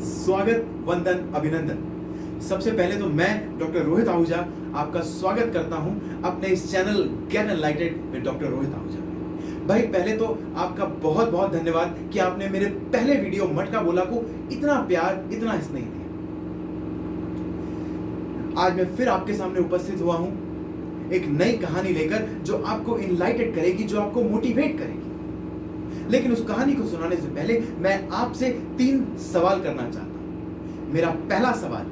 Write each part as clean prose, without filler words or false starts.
स्वागत, वंदन, अभिनंदन। सबसे पहले तो मैं डॉक्टर रोहित आहूजा आपका स्वागत करता हूं अपने इस चैनल गेट एनलाइटेड में डॉक्टर रोहित आहूजा में। भाई पहले तो आपका बहुत बहुत धन्यवाद कि आपने मेरे पहले वीडियो मटका बोला को इतना प्यार, इतना स्नेह दिया। आज मैं फिर आपके सामने उपस्थित हुआ हूं एक नई कहानी लेकर जो आपको इनलाइटेड करेगी, जो आपको मोटिवेट करेगी। लेकिन उस कहानी को सुनाने से पहले मैं आपसे 3 सवाल करना चाहता हूं। मेरा पहला सवाल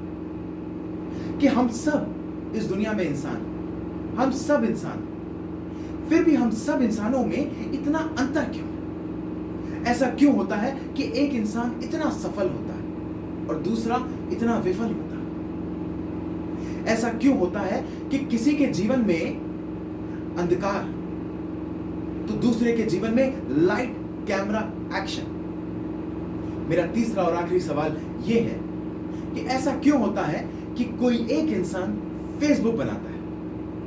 कि हम सब इस दुनिया में इंसान, हम सब इंसान, फिर भी हम सब इंसानों में इतना अंतर क्यों? ऐसा क्यों होता है कि एक इंसान इतना सफल होता है और दूसरा इतना विफल होता है? ऐसा क्यों होता है कि किसी के जीवन में अंधकार तो दूसरे के जीवन में लाइट, कैमरा, एक्शन? मेरा तीसरा और आखिरी सवाल यह है कि ऐसा क्यों होता है कि कोई एक इंसान फेसबुक बनाता है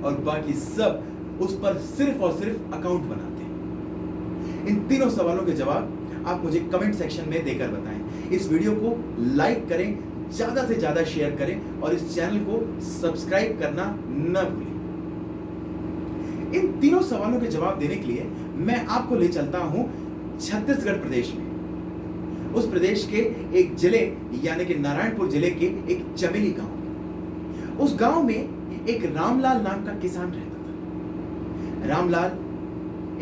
और बाकी सब उस पर सिर्फ और सिर्फ अकाउंट बनाते हैं? इन तीनों सवालों के जवाब आप मुझे कमेंट सेक्शन में देकर बताएं। इस वीडियो को लाइक करें, ज्यादा से ज्यादा शेयर करें और इस चैनल को सब्सक्राइब करना न भूलें। इन तीनों सवालों के जवाब देने के लिए मैं आपको ले चलता हूं छत्तीसगढ़ प्रदेश में। उस प्रदेश के एक जिले यानी कि नारायणपुर जिले के एक चमेली गांव में। उस गांव में एक रामलाल नाम का किसान रहता था। रामलाल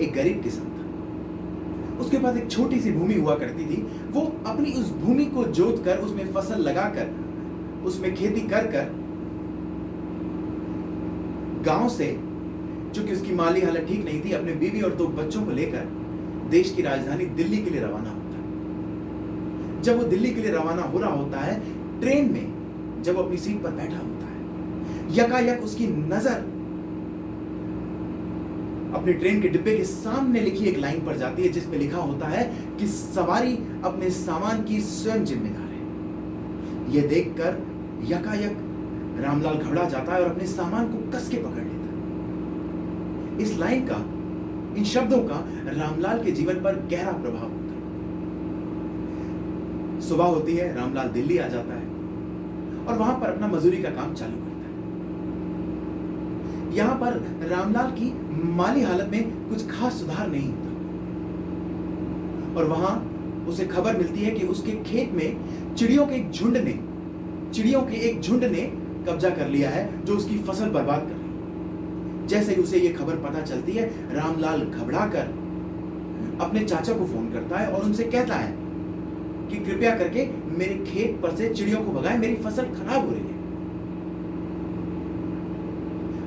एक गरीब किसान था। उसके पास एक छोटी सी भूमि हुआ करती थी। वो अपनी उस भूमि को जोत कर, उसमें फसल लगाकर, उसमें खेती कर कर गांव से, चूंकि उसकी माली हालत ठीक नहीं थी, अपने बीवी और 2 बच्चों को लेकर देश की राजधानी दिल्ली के लिए रवाना होता है। जब वो दिल्ली के लिए रवाना हो रहा होता है, ट्रेन में जब वो अपनी सीट पर बैठा होता है, यकायक उसकी नजर अपने ट्रेन के डिब्बे के सामने लिखी एक लाइन पर जाती है जिसमें लिखा होता है कि सवारी अपने सामान की स्वयं जिम्मेदार है। यह देखकर यकायक रामलाल घबरा जाता है और अपने सामान को कस के पकड़ लेता है। इस लाइन का, इन शब्दों का रामलाल के जीवन पर गहरा प्रभाव होता है। सुबह होती है, रामलाल दिल्ली आ जाता है और वहां पर अपना मजदूरी का काम चालू करता है। यहां पर रामलाल की माली हालत में कुछ खास सुधार नहीं होता और वहां उसे खबर मिलती है कि उसके खेत में चिड़ियों के एक झुंड ने कब्जा कर लिया है जो उसकी फसल बर्बाद कर रही है। जैसे ही उसे यह खबर पता चलती है, रामलाल घबराकर अपने चाचा को फोन करता है और उनसे कहता है कि कृपया करके मेरे खेत पर से चिड़ियों को भगाएं, मेरी फसल खराब हो रही है।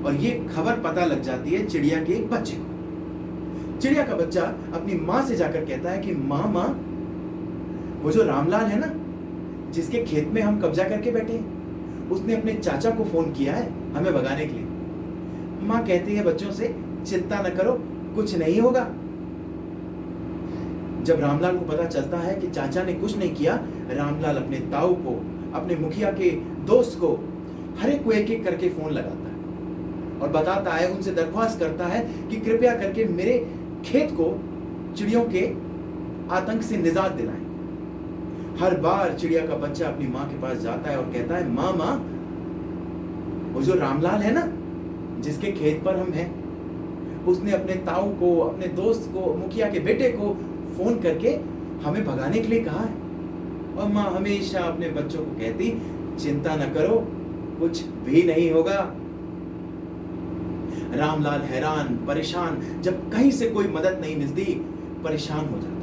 और यह खबर पता लग जाती है चिड़िया के एक बच्चे को। चिड़िया का बच्चा अपनी मां से जाकर कहता है कि मां, वो जो रामलाल है ना, जिसके खेत में हम कब्जा करके बैठे हैं, उसने अपने चाचा को फोन किया है हमें भगाने के लिए। मां कहती है बच्चों से, चिंता न करो, कुछ नहीं होगा। जब रामलाल को पता चलता है कि चाचा ने कुछ नहीं किया, रामलाल अपने ताऊ को, अपने मुखिया के दोस्त को, हर एक को एक-एक करके फोन लगाता है और बताता है, उनसे दरख्वास्त करता है कि कृपया करके मेरे खेत को चिड़ियों के आतंक से निजात दिलाएं। हर बार चिड़िया का बच्चा अपनी मां के पास जाता है और कहता है, मां, वो जो रामलाल है ना, जिसके खेत पर हम हैं, उसने अपने ताऊ को, अपने दोस्त को, मुखिया के बेटे को फोन करके हमें भगाने के लिए कहा है। और मां हमेशा अपने बच्चों को कहती, चिंता न करो, कुछ भी नहीं होगा। रामलाल हैरान, परेशान, जब कहीं से कोई मदद नहीं मिलती, परेशान हो जाता है।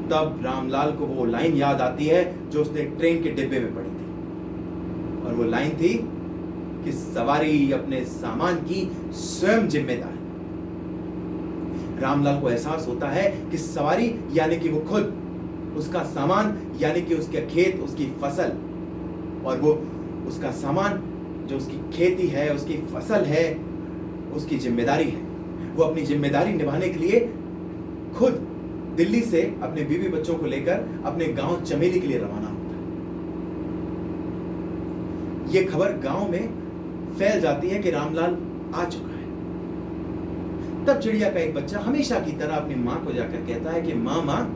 तब रामलाल को वो लाइन याद आती है जो उसने ट्रेन के डिब्बे में पढ़ी थी, और वो लाइन थी कि सवारी अपने सामान की स्वयं जिम्मेदार। रामलाल को एहसास होता है कि सवारी यानी कि वो खुद, उसका सामान यानी कि उसके खेत, उसकी फसल, और वो उसका सामान जो उसकी खेती है, उसकी फसल है, उसकी जिम्मेदारी है। वो अपनी जिम्मेदारी निभाने के लिए खुद दिल्ली से अपने बीवी बच्चों को लेकर अपने गांव चमेली के लिए रवाना होता है। यह खबर गांव में फैल जाती है कि रामलाल आ चुका है। तब चिड़िया का एक बच्चा हमेशा की तरह अपनी मां को जाकर कहता है कि मां,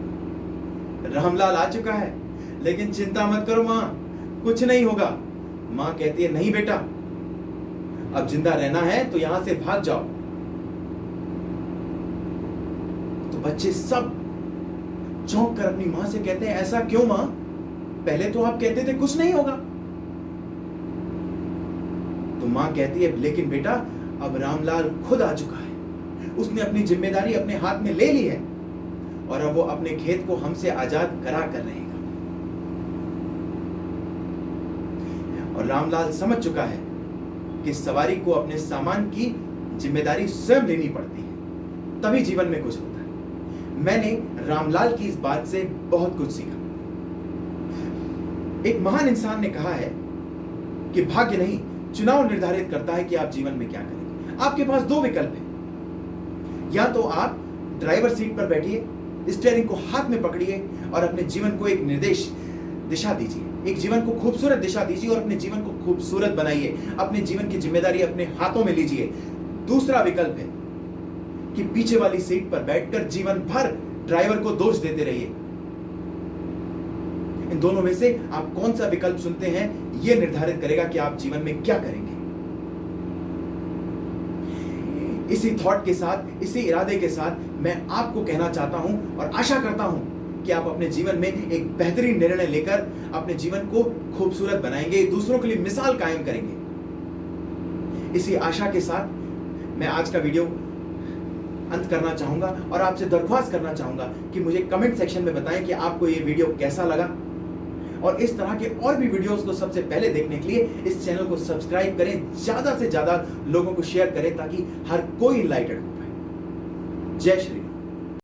रामलाल आ चुका है। लेकिन चिंता मत करो माँ, कुछ नहीं होगा। माँ कहती है नहीं बेटा, अब जिंदा रहना है तो यहां से भाग जाओ। तो बच्चे सब चौंक कर अपनी मां से कहते हैं ऐसा क्यों मां, पहले तो आप कहते थे कुछ नहीं होगा। तो मां कहती है लेकिन बेटा अब रामलाल खुद आ चुका है, उसने अपनी जिम्मेदारी अपने हाथ में ले ली है और अब वो अपने खेत को हमसे आजाद करा कर रहेगा। और रामलाल समझ चुका है कि सवारी को अपने सामान की जिम्मेदारी स्वयं लेनी पड़ती है, तभी जीवन में कुछ होता है। मैंने रामलाल की इस बात से बहुत कुछ सीखा। एक महान इंसान ने कहा है कि भाग्य नहीं, चुनाव निर्धारित करता है कि आप जीवन में क्या करेंगे। आपके पास दो विकल्प हैं, या तो आप ड्राइवर सीट पर बैठिए, स्टीयरिंग को हाथ में पकड़िए और अपने जीवन को एक दिशा दीजिए, एक जीवन को खूबसूरत दिशा दीजिए और अपने जीवन को खूबसूरत बनाइए, अपने जीवन की जिम्मेदारी अपने हाथों में लीजिए। दूसरा विकल्प है कि पीछे वाली सीट पर बैठकर जीवन भर ड्राइवर को दोष देते रहिए। इन दोनों में से आप कौन सा विकल्प चुनते हैं, यह निर्धारित करेगा कि आप जीवन में क्या करेंगे। इसी थॉट के साथ, इसी इरादे के साथ मैं आपको कहना चाहता हूं और आशा करता हूं कि आप अपने जीवन में एक बेहतरीन निर्णय लेकर अपने जीवन को खूबसूरत बनाएंगे, दूसरों के लिए मिसाल कायम करेंगे। इसी आशा के साथ मैं आज का वीडियो अंत करना चाहूंगा और आपसे दरख्वास्त करना चाहूंगा कि मुझे कमेंट सेक्शन में बताएं कि आपको ये वीडियो कैसा लगा। और इस तरह के और भी वीडियोस को सबसे पहले देखने के लिए इस चैनल को सब्सक्राइब करें, ज्यादा से ज्यादा लोगों को शेयर करें ताकि हर कोई इनलाइटेड हो पाए। जय श्री